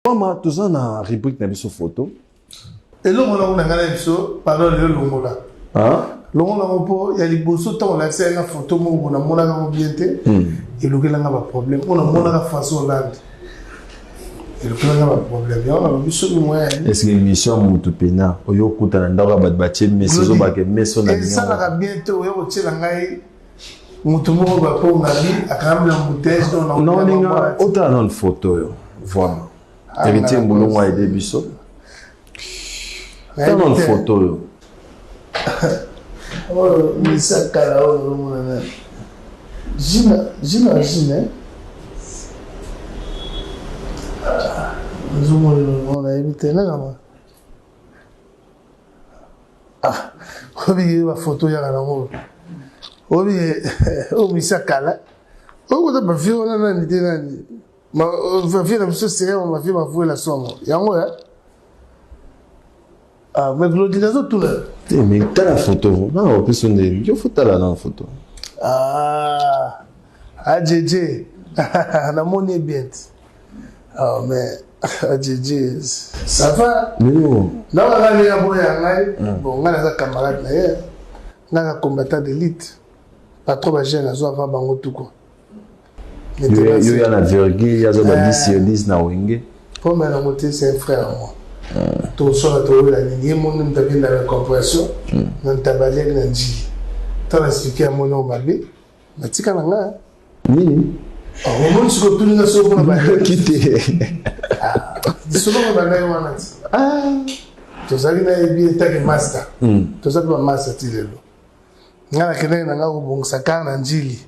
Maman, tout ça na rubrique na biso photo. Et là on a ngana biso pardon le longola. Hein? Longola po ya liboso tant la c'est une photo mo na mona ka bienté. Et le gars n'a pas problème. On a mona ka façon Hollande. Et le gars n'a pas problème. On a biso ni moyen. Est-ce que mission mutu pena oyo kutana ndaka batbache meso ba ke meso na et ça la bientôt oyo tshela ngai mutu mo ba po na bi akam la bouteille dans non ninga autant dans photo yo vraiment héritier mbulongo a aidé biso dans une photo yo oh mais ça kala oh j'imagine on a évité là moi ah obi ba photo ya kana mo obi o misa kala o ko ba fio na ni te nani ma va fio na biso sere ma fio ma fou la somme yango ya ah mais glodilazo tout là mais t'as la photo non plus on est yo photo là dans la photo ah JJ na moni bien ah mais JJ ça va non non on ya boya ngai bon ngana za camarade na ye ngana combattant d'élite pas trop jeune azo avant bango tout quoi yo ya na virgule ya zo ba 10 na wenge pour moi la c'est un frère moi tout ça tout la ligne mon nom t'avait dans la compréhension non tabalé na nji t'as expliqué à mon nom babé na tika na nga nini au moment où tu nous as sauvé ba quitter solo ba na wana to zali na ebi ta ke master to zali ba master tilelo ngana kene na nga ubongisa kana njili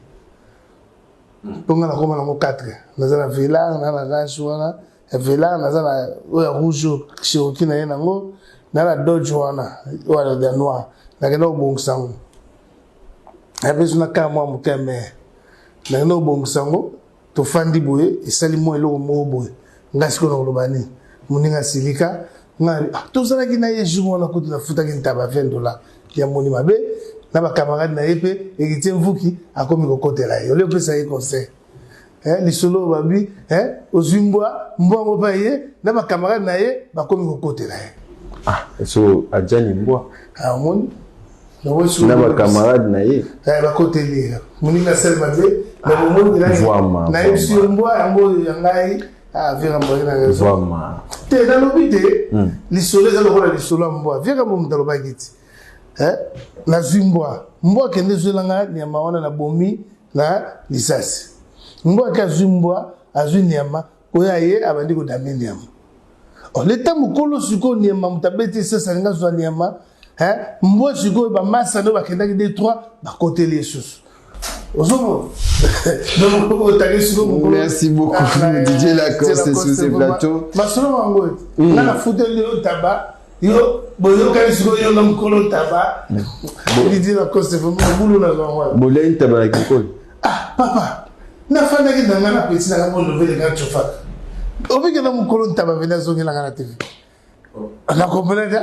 ponga na koma na mo 4 nazana vela na na shwana vela nazana oya rouge chioki na yena ngo na dodge wana wala de noir na kene ubongisa ngo abezu na kama mo keme na kene ubongisa ngo to fandi boye esali mo eloko mo boye ngasi ko na lobani muninga silika ngari to zala kina yeju mona ko na futa kin taba $20 ya moni mabe na ba camarade na yepe ekiti mvuki akomi kokotela yo le pesa ye conseil li solo babi ozimbwa mbwa mo paye na ba camarade na ye bakomi kokotela ye so ajani mbwa moni na ba camarade na ye bakoteli moni na sel mabe na moni na yesu mbwa yango yangai vira mbwa na raison vraiment te dans l'obité li solo za lokola li solo mbwa vira mo mtalo bagiti na zimbwa mbwa kende zulanga nyama wana na bomi na lisasi mbwa ka zimbwa azwi nyama oya ye abandi ko dami nyama o leta mukolo siko nyama mutabeti sasa nga zwa nyama mbwa siko ba masa no bakenda ki D3 ba côté les sous ozomo merci beaucoup DJ Lacoste sur ce plateau masolo mango na na fouteli o taba yo boyo kali siko yo na mukolo taba DJ Lacoste fo mbulu na zwa bolé taba na kikolo papa na fanda ki ndanga na peti na mo nouvelle ga chofa obike na mukolo taba vena zongi la ngana TV na comprendre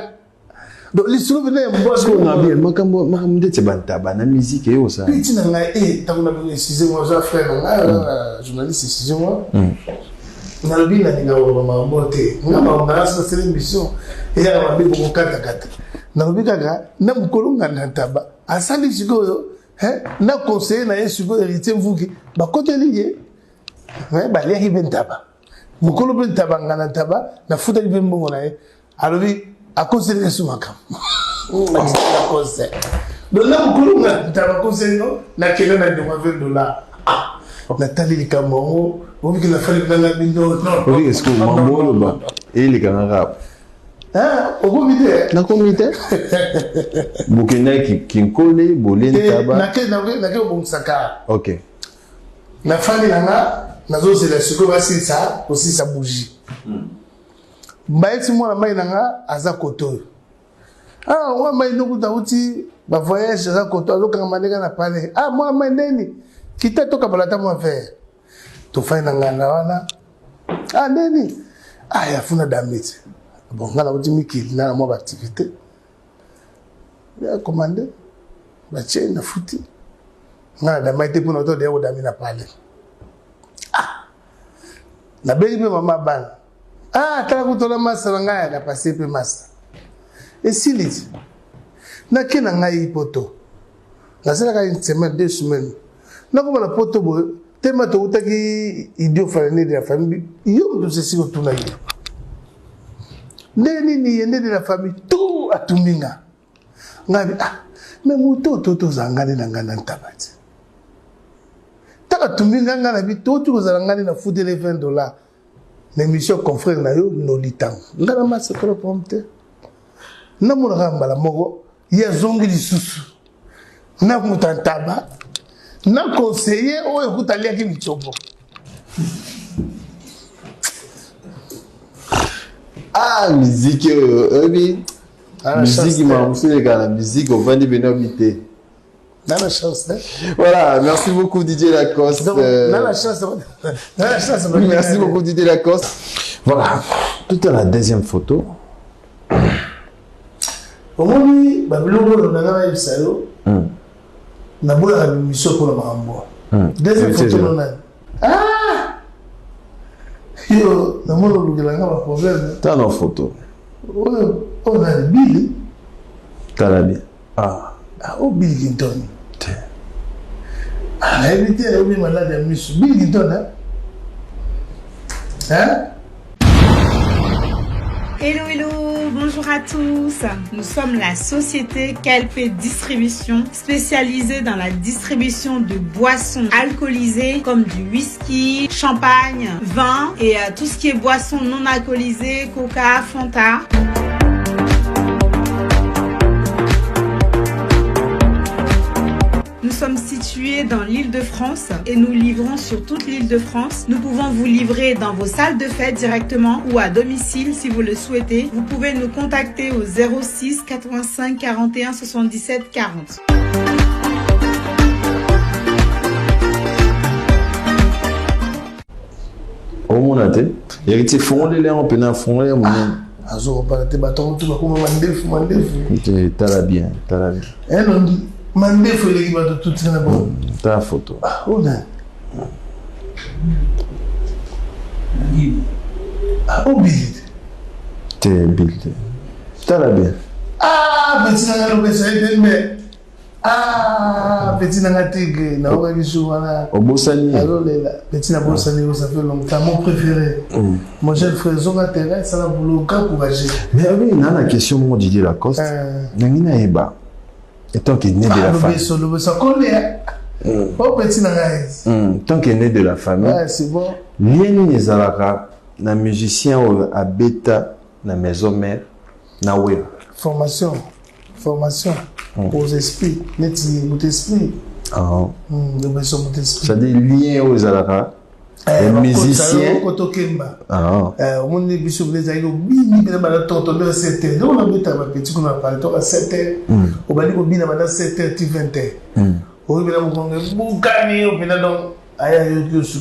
donc l'histoire venait parce qu'on a bien makambo ndetse bantaba na musique yo ça peti na ngai takuna bien excusez-moi je frère na journaliste excusez-moi na lobi na ninga wa mambote ngama ngasa c'est l'émission et ya mabe ko kata kata na lobi kaka na mukolo ngana taba asali sikoyo na conseiller na yesu ko héritier mvuki ba koteli ye ba lehi bentaba mukolo bentaba ngana taba na futa li bembongo na ye alobi a conseiller yesu makam na conseil donc na mukolo ngana taba conseiller no na kena na $20 na tali li kamongo obi ki na fali na bindo non obi est-ce que mambo ba ele kana rap au comité na comité bukina kinkole bolentaba na ke bonsaka OK na fali nga nazo c'est la siko basi ça aussi ça bougie mbaiti mwana mai nga aza koto wa mai ndugu dauti ba voyage aza koto azoka maneka na pale mwana mai neni kita toka balata mo faire to faina nga wana neni ya funa damit bon ngala uti mikili na mo activité ya commandé ba tche na futi ngala da maite puno to de o damina pale na beli be mama bana Ah, t'as goûté la masse, on a passé peu masse. Et si lit, n'a qu'un an poto. La seule une semaine, 2 semaines. N'a comme la poto, t'es mato, t'as qui idiot fané de la famille. Yo, nous c'est au tournaille. Neni ni yende de la famille, tout à Tuminga. Ngabi, ah, mais moto, toto, zangane, nangana, tabati. T'as Tuminga, nganabi, toto, zangane, na foutu les $20. L'émission confrère na yo no litang ngala ma se ko pomte na mo ramba la mogo ya zongi lisusu na mutantaba na conseiller o ekutalia ki michobo Ah musique musique ma monsieur la musique on va devenir habité. Dans la chance, hein? Voilà, merci beaucoup Didier Lacoste. Dans la chance, merci beaucoup Didier Lacoste. Voilà, tout à la deuxième photo. Au moins, on a eu ça. On a beau la mission pour le Marambo. Deuxième photo, on a. Ah! Yo, on a un problème. T'as une photo. On a Billy. T'as la bien. Ah, oh Billy Clinton. Ah, évitez de oublier malade de Miss Bill Clinton, hein? Hein? Hello, hello, bonjour à tous. Nous sommes la société KLP Distribution, spécialisée dans la distribution de boissons alcoolisées comme du whisky, champagne, vin et tout ce qui est boissons non alcoolisées, Coca, Fanta. Nous sommes situés dans l'Île-de-France et nous livrons sur toute l'Île-de-France. Nous pouvons vous livrer dans vos salles de fête directement ou à domicile si vous le souhaitez. Vous pouvez nous contacter au 06 85 41 77 40. Au mon athée, il y a des fonds de l'air en pénal fond l'air. Azo, on te bâton, tu vas comme mandef. T'as la bien, t'as la bien. Eh non, mandef, il va de tout ça là-bas. T'as la photo. Ah, on a. Ah, oh, Billy. T'es Billy. T'as la bien. Ah, petit n'a pas ça, mais. Ah, petit n'a pas tigre. Na oga biso wana. Au Bossani. Alors là, petit n'a pas Bossani, ça fait longtemps. Mon préféré. Mon jeune frère, Zonga Terrain, ça va pour le cas courageux. Mais oui, il y a la question, mon Didier Lacoste. Nangina Eba. Tant qu'il est né de la famille. Le beso, combien? Oh, petit n'a pas. Tant qu'il est né de la famille. Ouais, c'est bon. Lieni Nezalaka, na musicien à Beta, na maison mère, na web. Formation aux esprits, net votre esprit. Ah. Le besoin de votre esprit. C'est-à-dire lien aux Alaka. Les musiciens. Ah. Au monde des bisous, les aïeux, bini, bien mal tonton, 7 heures. Donc, on a mis ta petit qu'on a parlé, toi, à 7 heures. Au bali, au bina, maintenant 7 heures, 20 heures. Au bina, mon congrès, bougani, au bina, donc, aïe, aïe, que je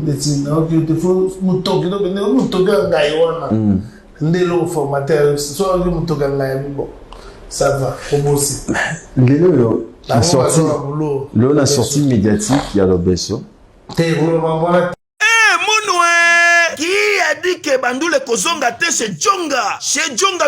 petit, donc, il te faut, mouton, qui donc, mouton, gaïwana. Ndelo formateur, soit le mouton, gaïwana, bon. Ça va, on aussi. La sortie médiatique, il y a le beso. Qui a dit que Bandoule Kozonga te chez Djonga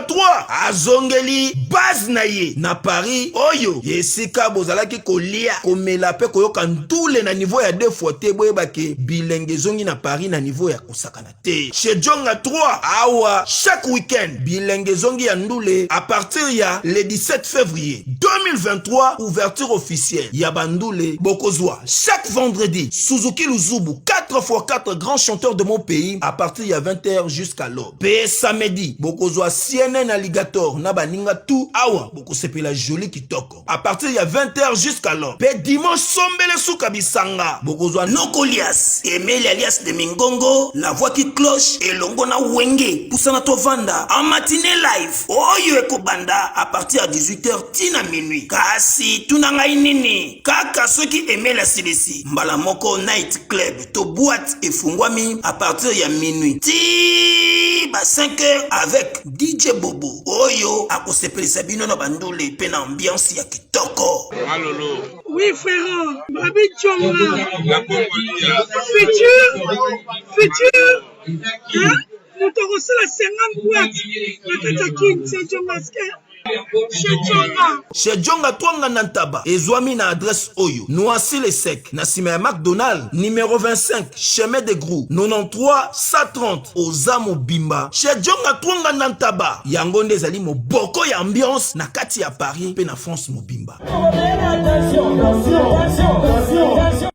3 azongeli base naye na Paris oyo yesika bozalaki kolia komela pe koyoka ntule na niveau ya 2 fois te boyeba ke bilenge zongi na Paris na niveau ya kosakana te chez Djonga 3 awa chaque week-end bilenge zongi ya ndule à partir ya le 17 février 2023 ouverture officielle ya Bandoule Bokozwa chaque vendredi Suzuki Luzubu 4x4 grands chanteurs de mon pays à partir de 20h jusqu'à l'aube. Pe samedi, Bokozwa CNN Alligator na baninga tout awa boko sepela joli kitoko. À partir de 20h jusqu'à l'aube. Pe dimanche sombele souka bisanga. Bokozwa Nokolias, Emile alias de Mingongo, la voix qui cloche et longo na wenge. Poussana tovanda en matinée live. Oyo eko banda à partir de 18h tina minuit. Kasi tunanga inini. Kaka soki Emile Silisi. Mbala moko night club to boîte et fungwami à partir de minuit. Ti ba 5h avec DJ Bobo. Oyo akosepelisa bino na Bandoule pe na ambiance ya kitoko. Alolo. Oui, frère. Babi Tchonga. La Congolia. Futur. Hein? moto akosala 50 boîte na kati ya kini chez Djonga chez Djonga Twanga Nantaba ezwami na adresse oyo Noisy le Sec na sima ya McDonald numéro 25 chemin de Grou 93 130 Oza Mobimba chez Djonga Twanga Nantaba yango nde ezali moboko ya ambiance na kati ya Paris pe na France Mobimba.